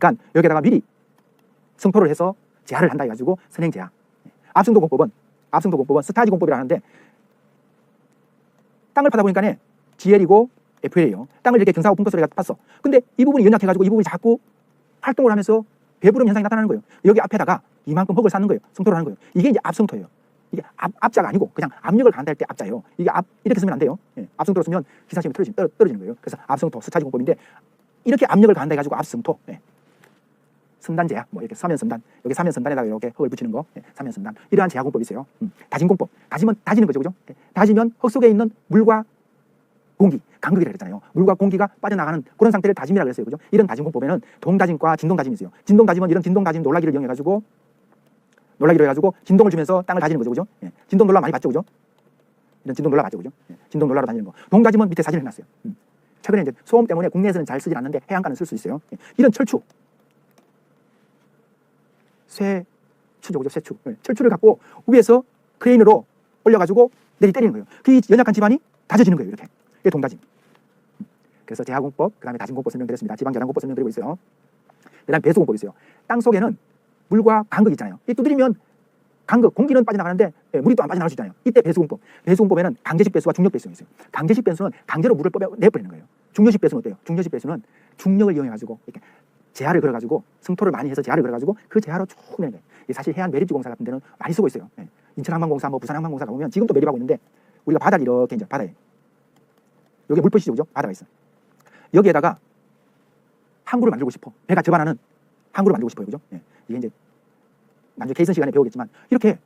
그러니까 여기다가 미리 성토를 해서 제하를 한다 해가지고 선행제하. 압승도공법은 스타지 공법이라 하는데 땅을 파다 보니까 GL이고 FL이에요. 땅을 이렇게 경사하고 붕거스를 팠어. 근데 이 부분이 연약해가지고 이 부분이 자꾸 활동을 하면서 배부름 현상이 나타나는 거예요. 여기 앞에다가 이만큼 흙을 쌓는 거예요. 성토를 하는 거예요. 이게 이제 압성토예요. 이게 압자가 아니고 그냥 압력을 가한다 할 때 압자예요. 이게 이렇게 쓰면 안 돼요. 압성토로 쓰면 기사시험이 떨어지는 거예요. 그래서 압성토, 스타지 공법인데 이렇게 압력을 가한다 해가지고 압성토. 섬단제야. 뭐 이렇게 사면섬단. 여기 사면섬단에다가 이렇게 흙을 붙이는 거. 사면섬단. 이러한 제하 공법이 있어요. 다진공법. 다지면 다지는 거죠, 그죠? 다지면 흙 속에 있는 물과 공기, 간극이라고 했잖아요. 물과 공기가 빠져나가는 그런 상태를 다짐이라고 했어요, 그죠? 이런 다짐공법에는 동다짐과 진동다짐이 있어요. 진동다짐은 이런 진동다짐 놀라기를 이용해가지고 진동을 주면서 땅을 다지는 거죠, 그죠? 진동 놀라 많이 봤죠, 그죠? 이런 진동 놀라 봤죠, 그죠? 진동 놀라로 다니는 거. 동다짐은 밑에 사진을 해놨어요. 최근에 이제 소음 때문에 국내에서는 잘 쓰진 않는데 해안가는 쓸 수 있어요. 이런 철추, 쇠추죠, 그죠? 쇠추. 철추를 갖고 위에서 크레인으로 올려가지고 내리 때리는 거예요. 그 연약한 집안이 다져지는 거예요, 이렇게. 이게 동다짐. 그래서 제하공법, 그 다음에 다짐공법 설명드렸습니다. 지방저장공법 설명드리고 있어요. 그 다음에 배수공법이 있어요. 땅 속에는 물과 간극이 있잖아요. 이 두드리면 간극, 공기는 빠져나가는데 물이 또 안 빠져나갈 수 있잖아요. 이때 배수공법. 배수공법에는 강제식 배수와 중력 배수가 있어요. 강제식 배수는 강제로 물을 내버리는 거예요. 중력식 배수는 어때요? 중력식 배수는 중력을 이용해가지고 이렇게 제하를 걸어가지고 성토를 많이 해서 제하를 걸어가지고 그 제하로 쭉 내는 거예요. 사실 해안 매립지 공사 같은 데는 많이 쓰고 있어요. 인천항만공사, 부산항만공사 가보면 지금도 매립하고 있는데 우리가 바다를 이렇게 이제 바다에 여기 물포시죠, 그죠? 바다가 있어. 여기에다가 항구를 만들고 싶어. 배가 접안하는 항구를 만들고 싶어요, 그죠? 이게 이제 나중에 케이슨 시간에 배우겠지만 이렇게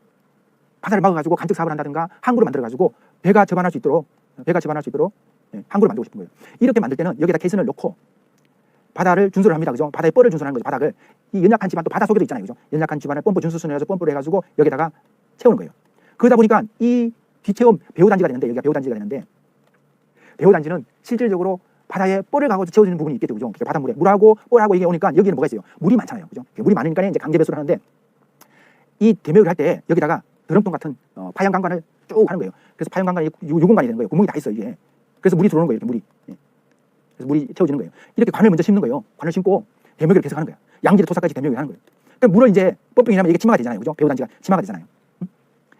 바다를 막아가지고 간척 사업을 한다든가 항구를 만들어가지고 배가 접안할 수 있도록 항구를 만들고 싶은 거예요. 이렇게 만들 때는 여기다 케이슨을 넣고 바다를 준수를 합니다, 그죠? 바다의 뻘을 준수하는 거죠. 바닥을 이 연약한 집안 또 바다 속에도 있잖아요, 그죠? 연약한 집안을 펌프 준수선을 해서 펌프를 해가지고 여기다가 채우는 거예요. 그러다 보니까 이 뒤체험 배후단지가 되는데 여기가 배후단지가 되는데. 배후단지는 실질적으로 바다에 뻘을 가고 채워지는 부분이 있겠죠, 그죠? 바닷물에 물하고 뻘하고 이게 오니까 여기는 뭐가 있어요? 물이 많잖아요, 그죠? 물이 많으니까 이제 강제 배수를 하는데 이 대매를 할 때 여기다가 드럼통 같은 파양 강관을 쭉 하는 거예요. 그래서 파양 강관이 유공관이 되는 거예요. 구멍이 다 있어 이게. 그래서 물이 들어오는 거예요, 이렇게 물이. 그래서 물이 채워지는 거예요. 이렇게 관을 먼저 심는 거예요. 관을 심고 대매를 계속 하는 거예요. 양질의 토사까지 대매를 하는 거예요. 그러니까 물을 이제 펌핑이 하면 이게 치마가 되잖아요, 그죠? 배후단지가 치마가 되잖아요.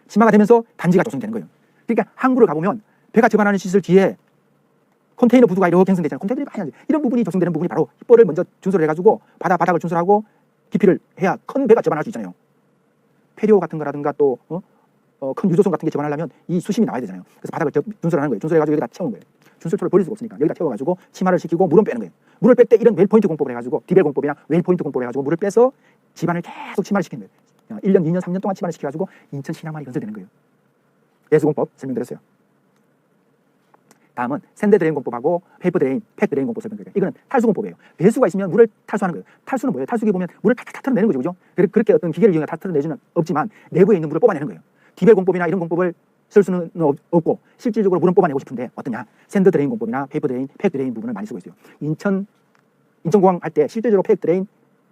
치마가 되면서 단지가 조성되는 거예요. 그러니까 항구를 가보면 배가 접안하는 시설 뒤에 컨테이너 부두가 이렇게 형성되잖아요. 컨테이너들이 많이 하죠. 이런 부분이 조성되는 부분이 바로 뻘을 먼저 준수를 해가지고 바닥을 준수하고 깊이를 해야 큰 배가 접안할 수 있잖아요. 폐료 같은 거라든가 또 큰 유조선 같은 게 접안하려면 이 수심이 나와야 되잖아요. 그래서 바닥을 준수를 하는 거예요. 준수해가지고 여기다 채우는 거예요. 준수초를 버릴 수가 없으니까 여기다 채워가지고 치마를 시키고 물은 빼는 거예요. 물을 뺄 때 이런 웰포인트 공법을 해가지고 디벨 공법이나 웰포인트 공법을 해가지고 물을 빼서 집안을 계속 치마를 시키는 거예요. 1년, 2년, 3년 동안 치마를 시켜가지고 인천 신항만이 건설되는 거예요. 배수공법 설명드렸어요. 다음은 샌드 드레인 공법하고 페이퍼 드레인, 팩 드레인 공법 설명드려요. 이거는 탈수 공법이에요. 배수가 있으면 물을 탈수하는 거예요. 탈수는 뭐예요? 탈수기 보면 물을 탁탁 털어내는 거죠, 그죠? 그렇게 어떤 기계를 이용해 탁 털어내지는 없지만 내부에 있는 물을 뽑아내는 거예요. 디벨 공법이나 이런 공법을 쓸 수는 없고 실질적으로 물은 뽑아내고 싶은데 어떠냐? 샌드 드레인 공법이나 페이퍼 드레인, 팩 드레인 부분을 많이 쓰고 있어요. 인천공항 할 때 실질적으로 팩 드레인,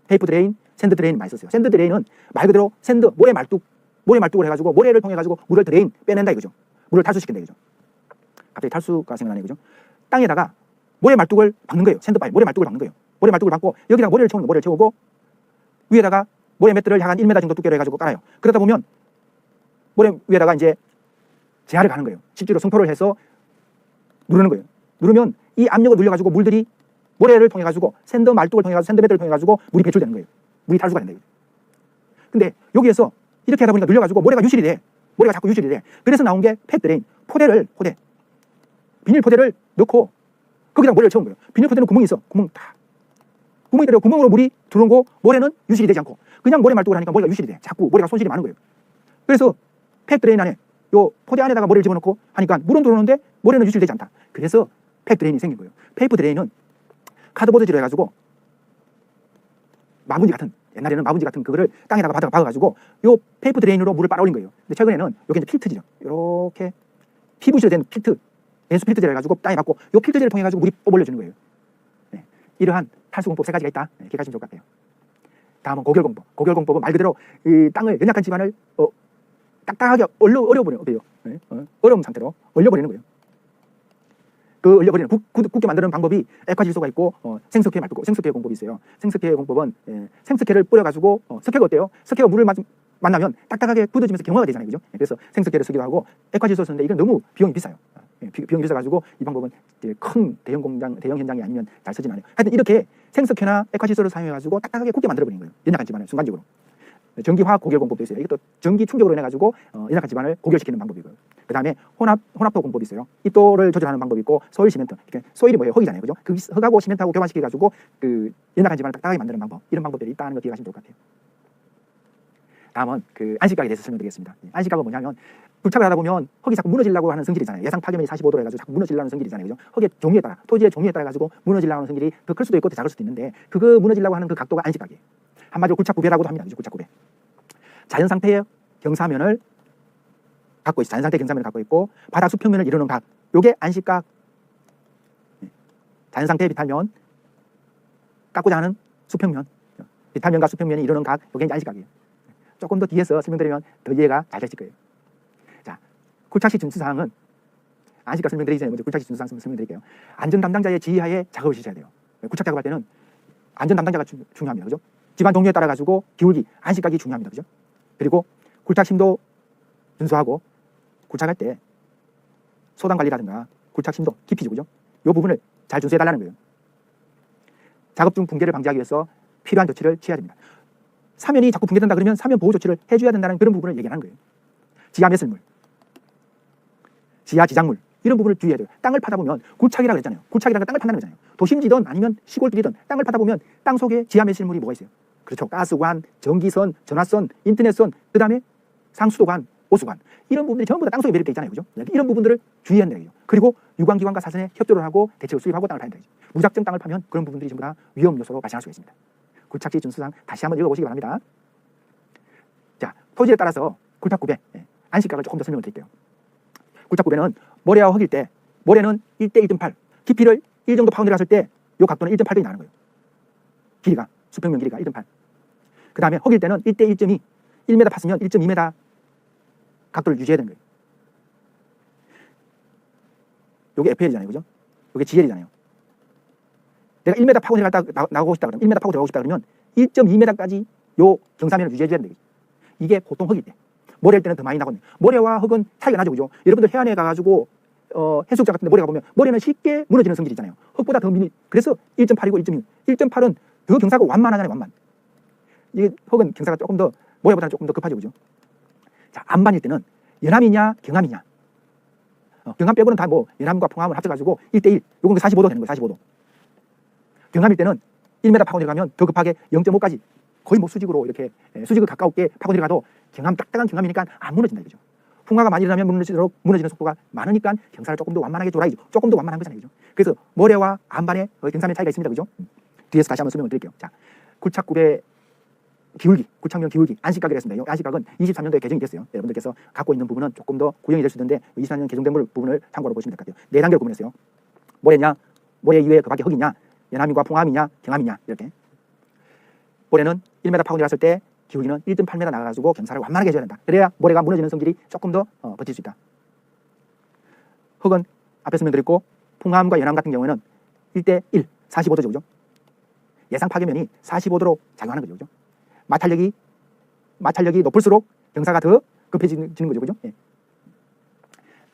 페이퍼 드레인, 샌드 드레인 많이 썼어요. 샌드 드레인은 말 그대로 샌드 모래 말뚝을 해가지고 모래를 통해 가지고 물을 드레인 빼낸다 이거죠. 물을 탈수시킨다 이거죠. 갑자기 탈수가 생각나네, 그죠? 땅에다가 모래 말뚝을 박는 거예요. 샌드바에 모래 말뚝을 박는 거예요. 모래 말뚝을 박고 여기다가 모래를 채우고 위에다가 모래 매트를 약 한 1m 정도 두께로 해가지고 깔아요. 그러다 보면 모래 위에다가 이제 제하를 가는 거예요. 실제로 성토를 해서 누르는 거예요. 누르면 이 압력을 눌려가지고 물들이 모래를 통해 가지고 샌드 말뚝을 통해 가지고 샌드 매트를 통해 가지고 물이 배출되는 거예요. 물이 탈수가 된다. 근데 여기에서 이렇게 하다 보니까 눌려가지고 모래가 자꾸 유실이 돼. 그래서 나온 게 팩 드레인. 포대. 비닐 포대를 넣고 거기다 모래를 채운 거예요. 비닐 포대는 구멍이 있어. 구멍이 들어 구멍으로 물이 들어온 거 모래는 유실이 되지 않고 그냥 모래 말뚝을 하니까 모래가 유실이 돼. 자꾸 모래가 손실이 많은 거예요. 그래서 팩 드레인 안에 요 포대 안에다가 모래를 집어넣고 하니까 물은 들어오는데 모래는 유실되지 않다. 그래서 팩 드레인이 생긴 거예요. 페이퍼 드레인은 카드보드지로 해가지고 옛날에는 마분지 같은 그거를 땅에다가 박아가지고 요 페이퍼 드레인으로 물을 빨아올린 거예요. 근데 최근에는 요게 이제 필트지죠. 이렇게 PVC로 된 필트, 배수 필트제를 해가지고 땅에 박고 요 필트제를 통해 가지고 물이 뽑아올려주는 거예요. 이러한 탈수공법 3가지가 있다. 기억하시면 좋을 것 같아요. 다음은 고결공법. 고결공법은 말 그대로 이 땅을 연약한 집안을 딱딱하게 얼려버리는 거예요. 얼음 상태로 얼려버리는 거예요. 그 얼려버리는 굳게 만드는 방법이 액화질소가 있고 생석회 말고 생석회 공법이 있어요. 생석회 공법은 생석회를 뿌려가지고 석회가 어때요? 석회가 물을 만나면 딱딱하게 굳어지면서 경화가 되잖아요, 그죠? 그래서 생석회를 쓰기도 하고 액화질소 쓰는데 이건 너무 비용이 비싸요. 비용이 비싸가지고 이 방법은 큰 대형 공장, 대형 현장이 아니면 잘 쓰진 않아요. 하여튼 이렇게 생석회나 액화질소를 사용해가지고 딱딱하게 굳게 만들어버리는 거예요. 연약한 집안을 순간적으로. 전기화학 고결 공법도 있어요. 이것도 전기 충격으로 인해가지고 연약한 집안을 고결시키는 방법이고요. 그 다음에 혼합도 공법이 있어요. 입도를 조절하는 방법이 있고 소일 시멘트. 그러니까 소일이 뭐예요? 흙이잖아요, 그죠? 그 흙하고 시멘트하고 교환시켜가지고 그 연약한 집안을 딱딱하게 만드는 방법. 이런 방법들이 있다는 거 기억하시면 좋을 것 같아요. 다음은 그 안식각에 대해서 설명드리겠습니다. 안식각은 뭐냐면 불착을 하다 보면 흙이 자꾸 무너지려고 하는 성질이잖아요. 예상 파괴면이 45도로 해가지고 자꾸 무너지려는 성질이잖아요, 그죠? 흙의 종류에 따라, 토지의 종류에 따라 가지고 무너지려고 하는 성질이 더 클 수도 있고 더 작을 수도 있는데 그거 무너지려고 하는 그 각도가 안식각이에요. 한마디로 굴착구배라고도 합니다, 그죠? 굴착구배. 자연 상태의 경사면을 갖고 있어. 자연 상태의 경사면을 갖고 있고 바닥 수평면을 이루는 각. 요게 안식각. 자연 상태의 비탈면 깎고자 하는 수평면. 비탈면과 수평면이 이루는 각. 요게 이제 안식각이에요. 조금 더 뒤에서 설명드리면 더 이해가 잘 되실 거예요. 자, 굴착시 준수사항은 안식각 설명드리기 전에 먼저 굴착시 준수사항 설명드릴게요. 안전 담당자의 지휘하에 작업을 시켜야 돼요. 굴착 작업할 때는 안전 담당자가 중요합니다, 그죠? 집안 종류에 따라 가지고 기울기, 안식각이 중요합니다, 그죠? 그리고 굴착 심도 준수하고 굴착할 때 소당 관리라든가 굴착 심도, 깊이죠, 그죠? 이 부분을 잘 준수해 달라는 거예요. 작업 중 붕괴를 방지하기 위해서 필요한 조치를 취해야 됩니다. 사면이 자꾸 붕괴된다 그러면 사면 보호 조치를 해줘야 된다는 그런 부분을 얘기하는 거예요. 지하 매설물, 지하 지작물 이런 부분을 주의해야 돼요. 땅을 파다 보면 굴착이라고 했잖아요. 굴착이라는 건 땅을 판다는 거잖아요. 도심지든 아니면 시골길이든 땅을 파다 보면 땅 속에 지하 매설물이 뭐가 있어요? 그렇죠. 가스관, 전기선, 전화선, 인터넷선, 그 다음에 상수도관, 오수관 이런 부분들이 전부 다 땅속에 매립되어 있잖아요, 그죠? 이런 부분들을 주의해야 된다. 그리고 유관기관과 사전에 협조를 하고 대책을 수립하고 땅을 파야 된다. 무작정 땅을 파면 그런 부분들이 전부 다 위험 요소로 발생할 수가 있습니다. 굴착지 준수사항 다시 한번 읽어보시기 바랍니다. 자, 토지에 따라서 굴착구배, 안식각을 조금 더 설명을 드릴게요. 굴착구배는 모래와 흙일 때 모래는 1대 1.8 깊이를 1 정도 파고 내려갔을 때 이 각도는 1.8이 나는 거예요. 길이가 수평면 길이가 1.8. 그 다음에 흙일 때는 1대 1.2 1m 팠으면 1.2m 각도를 유지해야 되는 거예요. 요게 FL이잖아요, 그죠? 요게 GL이잖아요. 내가 1m 파고 내려갔다 나가고 싶다 그러면 1m 파고 들어가고 싶다 그러면 1.2m까지 요 경사면을 유지해줘야 되는 거예요. 이게 보통 흙일 때. 모래일 때는 더 많이 나거든요. 모래와 흙은 차이가 나죠, 그죠? 여러분들 해안에 가가지고 해수욕장 같은 데 모래가 보면 모래는 쉽게 무너지는 성질이 있잖아요. 흙보다 더 그래서 1.8이고 1.6 1.8은 더 경사가 완만하잖아요, 완만. 이게 흙은 경사가 조금 더 모래보다는 조금 더 급하죠, 그죠? 자, 안반일 때는 연암이냐 경암이냐. 경암 빼고는 다 뭐 연암과 풍암을 합쳐가지고 1대1 요건 45도 되는 거예요. 45도. 경암일 때는 1m 파고 내려가면 더 급하게 0.5까지 거의 뭐 수직으로 이렇게 수직을 가까우게 파고 내려가도 경암 딱딱한 경암이니까 안 무너진다, 그죠? 풍화가 많이 일어나면 무너지는 속도가 많으니까 경사를 조금 더 완만하게 줘야죠. 조금 더 완만한 거잖아요, 그죠? 그래서 모래와 안반의 경사면 차이가 있습니다, 그죠? 뒤에서 다시 한번 설명을 드릴게요. 자, 굴착굽의 기울기, 굴착면 기울기, 안식각이라 했습니다. 안식각은 23년도에 개정이 됐어요. 여러분들께서 갖고 있는 부분은 조금 더 구형이 될 수 있는데 24년 개정된 부분을 참고로 보시면 될 것 같아요. 4단계로 구분했어요. 모래냐, 모래 이외에 그 밖에 흙이냐, 연암이과 풍암이냐, 경암이냐 이렇게. 모래는 1m 파고 내려갔을 때 기울기는 1.8m 나가가지고 경사를 완만하게 해줘야 된다. 그래야 모래가 무너지는 성질이 조금 더 버틸 수 있다. 흙은 앞에 설명드렸고 풍암과 연암 같은 경우에는 1대 1, 45도죠, 그죠? 예상 파괴면이 45도로 작용하는 거죠, 그죠? 마찰력이 높을수록 경사가 더 급해지는 거죠, 그죠?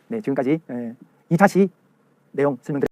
네, 지금까지 2차시 내용 설명드렸습니다.